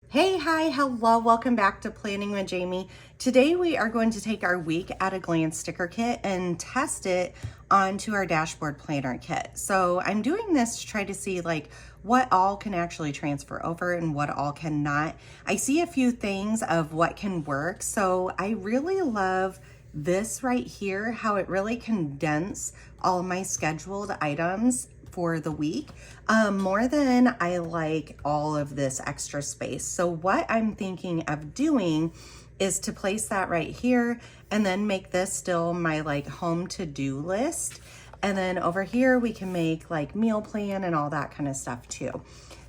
Hey, hi, hello, welcome back to Planning with Jamie. Today we are going to take our week at a glance sticker kit and test it onto our dashboard planner kit. So I'm doing this to try to see like what all can actually transfer over and what all cannot. I see a few things of what can work. So I really love this right here, how it really condensed all my scheduled items for the week, more than I like all of this extra space. So what I'm thinking of doing is to place that right here and then make this still my like home to-do list. And then over here we can make like meal plan and all that kind of stuff too.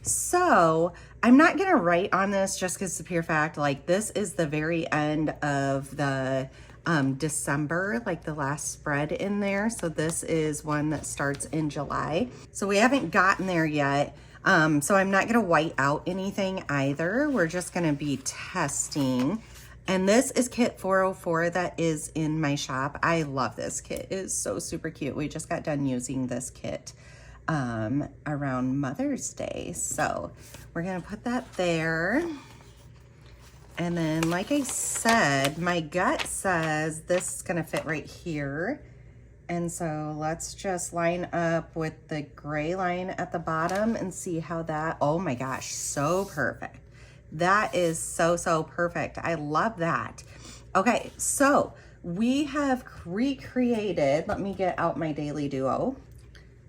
So I'm not gonna write on this just because the pure fact, like this is the very end of the December, like the last spread in there. So this is one that starts in July. So we haven't gotten there yet. So I'm not gonna white out anything either. We're just gonna be testing. And this is kit 404 that is in my shop. I love this kit. It is so super cute. We just got done using this kit around Mother's Day. So we're gonna put that there. And then, like I said, my gut says this is gonna fit right here. And so let's just line up with the gray line at the bottom and see how that, oh my gosh, so perfect. That is so perfect. I love that. Okay, so we have recreated, let me get out my daily duo.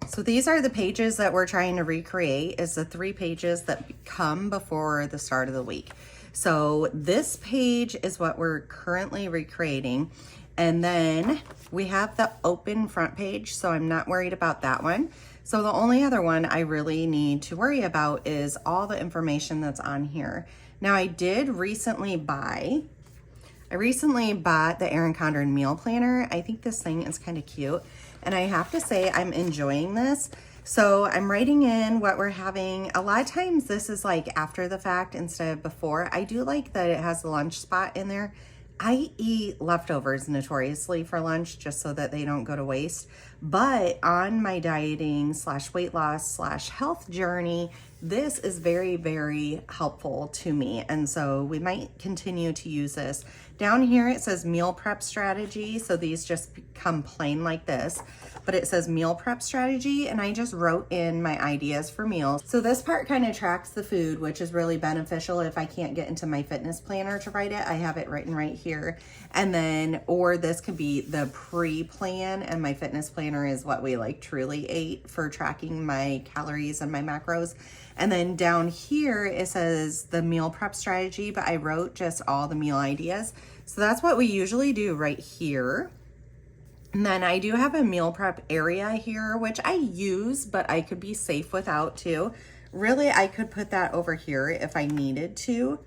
So these are the pages that we're trying to recreate, is the 3 pages that come before the start of the week. So this page is what we're currently recreating. And then we have the open front page, so I'm not worried about that one. So the only other one I really need to worry about is all the information that's on here. Now I recently bought the Erin Condren meal planner. I think this thing is kind of cute. And I have to say I'm enjoying this. So I'm writing in what we're having. A lot of times this is like after the fact instead of before. I do like that it has the lunch spot in there. I eat leftovers notoriously for lunch just so that they don't go to waste. But on my dieting / weight loss / health journey, this is very helpful to me. And so we might continue to use this. Down here it says meal prep strategy. So these just come plain like this, but it says meal prep strategy. And I just wrote in my ideas for meals. So this part kind of tracks the food, which is really beneficial. If I can't get into my fitness planner to write it, I have it written right here. And then, or this could be the pre-plan, and my fitness planner is what we like truly ate for tracking my calories and my macros. And then down here, it says the meal prep strategy, but I wrote just all the meal ideas. So that's what we usually do right here. And then I do have a meal prep area here, which I use, but I could be safe without too. Really, I could put that over here if I needed to.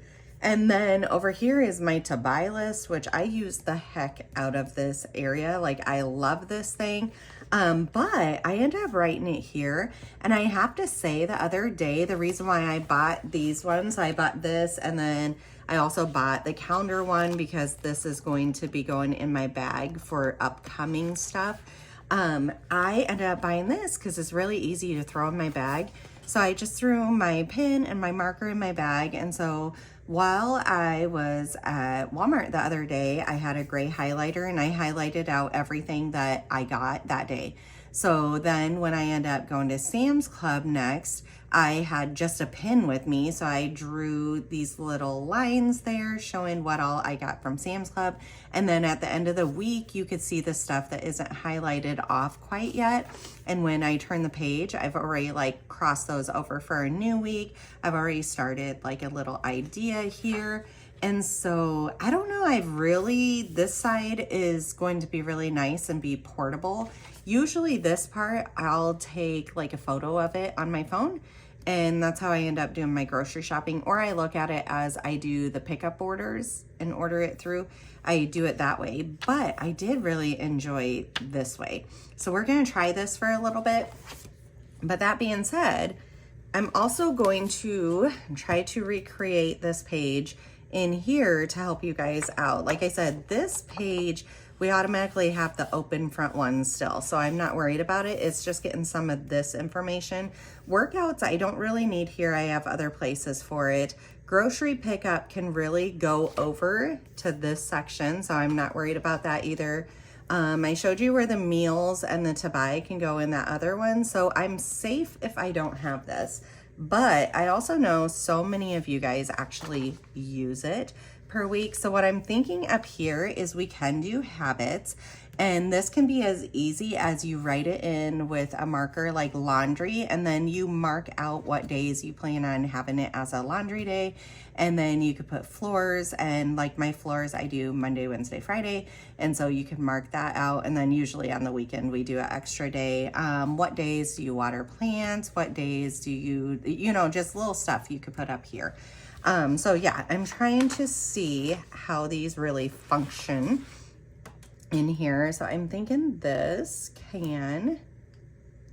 And then over here is my to buy list, which I use the heck out of this area. Like I love this thing. But I end up writing it here. And I have to say the other day, the reason why I bought these ones, I bought this and then I also bought the calendar one because this is going to be going in my bag for upcoming stuff. I ended up buying this because it's really easy to throw in my bag. So I just threw my pen and my marker in my bag. And so while I was at Walmart the other day, I had a gray highlighter and I highlighted out everything that I got that day. So then when I end up going to Sam's Club next, I had just a pen with me. So I drew these little lines there showing what all I got from Sam's Club. And then at the end of the week, you could see the stuff that isn't highlighted off quite yet. And when I turn the page, I've already like crossed those over for a new week. I've already started like a little idea here. And so I don't know, this side is going to be really nice and be portable. Usually this part, I'll take like a photo of it on my phone, and that's how I end up doing my grocery shopping, or I look at it as I do the pickup orders and order it through. I do it that way, but I did really enjoy this way. So we're gonna try this for a little bit. But that being said, I'm also going to try to recreate this page in here to help you guys out. Like I said, this page we automatically have the open front ones still. So I'm not worried about it. It's just getting some of this information. Workouts, I don't really need here. I have other places for it. Grocery pickup can really go over to this section, so I'm not worried about that either. I showed you where the meals and the to buy can go in that other one, so I'm safe if I don't have this. But I also know so many of you guys actually use it per week. So what I'm thinking up here is we can do habits, and this can be as easy as you write it in with a marker like laundry, and then you mark out what days you plan on having it as a laundry day. And then you could put floors, and like my floors, I do Monday, Wednesday, Friday. And so you can mark that out. And then usually on the weekend, we do an extra day. What days do you water plants? What days do you know, just little stuff you could put up here. So yeah, I'm trying to see how these really function in here. So I'm thinking this can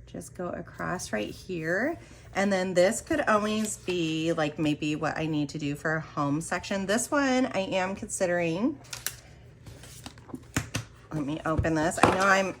just go across right here. And then this could always be like maybe what I need to do for a home section. This one I am considering. Let me open this. I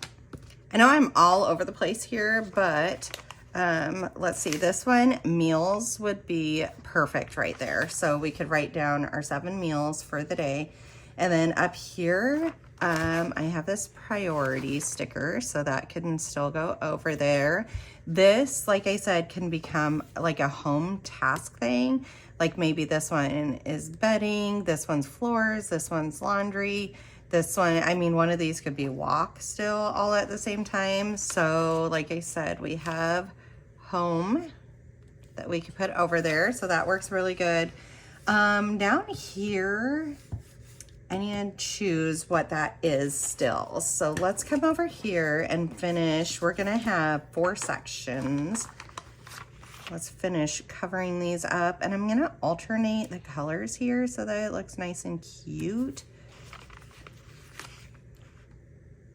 know I'm all over the place here, but let's see, this one, meals would be perfect right there. So we could write down our 7 meals for the day. And then up here, I have this priority sticker, so that can still go over there. This, like I said, can become like a home task thing. Like maybe this one is bedding, this one's floors, this one's laundry, this one, I mean, one of these could be walk still all at the same time. So like I said, we have home that we could put over there. So that works really good. Down here, I need to choose what that is still. So let's come over here and finish. We're gonna have 4 sections. Let's finish covering these up, and I'm gonna alternate the colors here so that it looks nice and cute.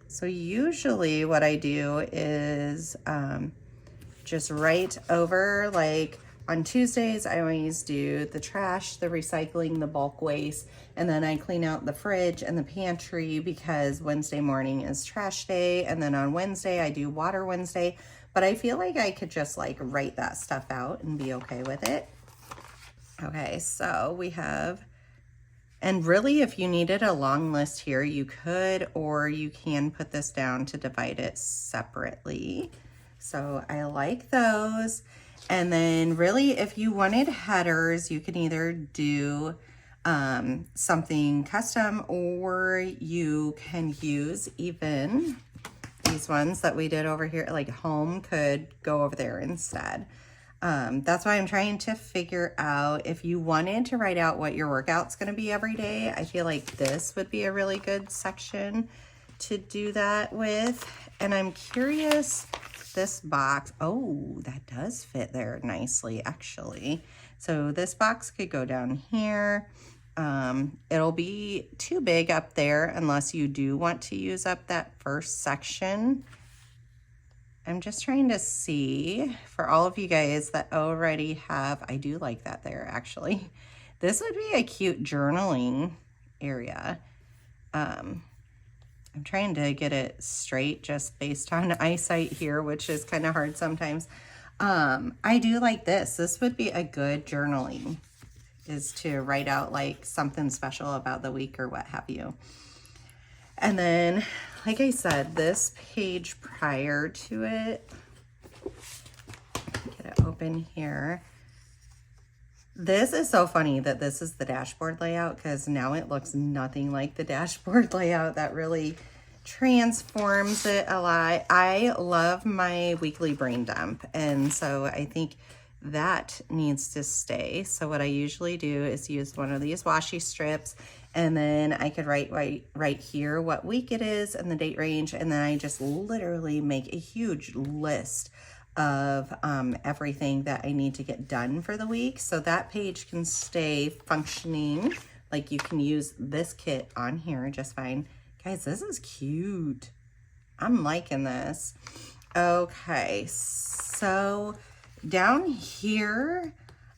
So usually what I do is just write over, like on Tuesdays, I always do the trash, the recycling, the bulk waste, and then I clean out the fridge and the pantry because Wednesday morning is trash day. And then on Wednesday, I do water Wednesday, but I feel like I could just like write that stuff out and be okay with it. Okay, so we have, and really if you needed a long list here, you could, or you can put this down to divide it separately. So I like those. And then really, if you wanted headers, you can either do something custom, or you can use even these ones that we did over here, like home could go over there instead. That's why I'm trying to figure out if you wanted to write out what your workout's going to be every day. I feel like this would be a really good section to do that with. And I'm curious, this box, oh, that does fit there nicely actually. So this box could go down here. It'll be too big up there unless you do want to use up that first section. I'm just trying to see for all of you guys that already have, I do like that there actually. This would be a cute journaling area. I'm trying to get it straight just based on eyesight here, which is kind of hard sometimes. I do like this. This would be a good journaling, is to write out like something special about the week or what have you. And then, like I said, this page prior to it, get it open here. This is so funny that this is the dashboard layout, because now it looks nothing like the dashboard layout. That really transforms it a lot. I love my weekly brain dump, and so I think that needs to stay. So what I usually do is use one of these washi strips, and then I could write right here what week it is and the date range, and then I just literally make a huge list of everything that I need to get done for the week. So that page can stay functioning. Like you can use this kit on here just fine. Guys, this is cute. I'm liking this. Okay, so down here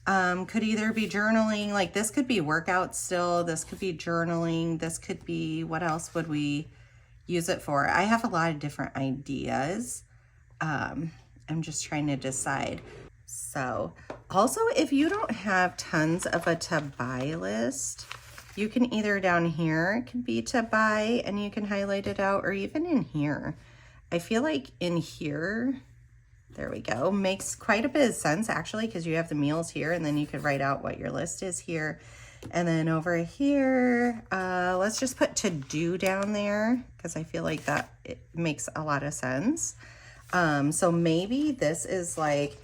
could either be journaling, like this could be workout still, this could be journaling, this could be, what else would we use it for. I have a lot of different ideas. I'm just trying to decide. So also, if you don't have tons of a to buy list, you can either down here, it can be to buy and you can highlight it out, or even in here. I feel like in here, there we go, makes quite a bit of sense actually, because you have the meals here and then you could write out what your list is here. And then over here, let's just put to do down there because I feel like that it makes a lot of sense. So maybe this is like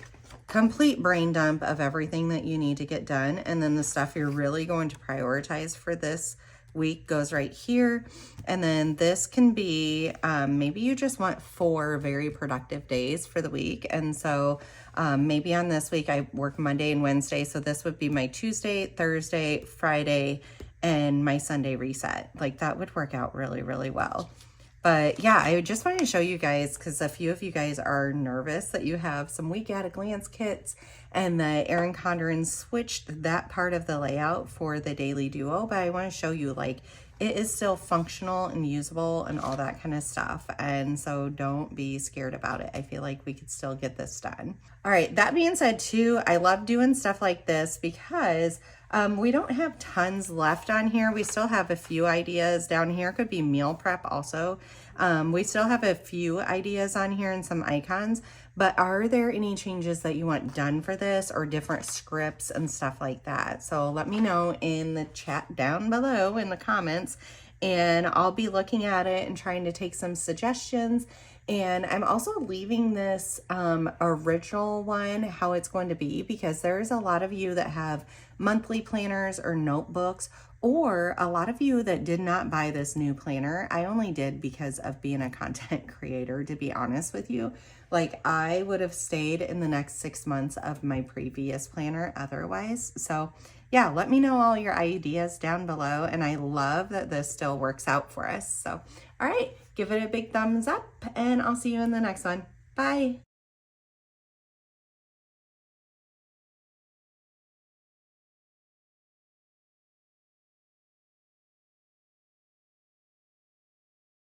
complete brain dump of everything that you need to get done. And then the stuff you're really going to prioritize for this week goes right here. And then this can be, maybe you just want 4 very productive days for the week. And so maybe on this week I work Monday and Wednesday. So this would be my Tuesday, Thursday, Friday, and my Sunday reset. Like that would work out really, really well. But yeah, I just wanted to show you guys because a few of you guys are nervous that you have some week at a glance kits and the Erin Condren switched that part of the layout for the Daily Duo. But I want to show you like it is still functional and usable and all that kind of stuff. And so don't be scared about it. I feel like we could still get this done. All right, that being said too, I love doing stuff like this because we don't have tons left on here. We still have a few ideas down here. Could be meal prep also. We still have a few ideas on here and some icons, but are there any changes that you want done for this or different scripts and stuff like that? So let me know in the chat down below in the comments, and I'll be looking at it and trying to take some suggestions. And I'm also leaving this original one how it's going to be because there's a lot of you that have monthly planners or notebooks, or a lot of you that did not buy this new planner. I only did because of being a content creator, to be honest with you. Like I would have stayed in the next 6 months of my previous planner otherwise. So yeah, let me know all your ideas down below. And I love that this still works out for us. So, all right, give it a big thumbs up and I'll see you in the next one. Bye.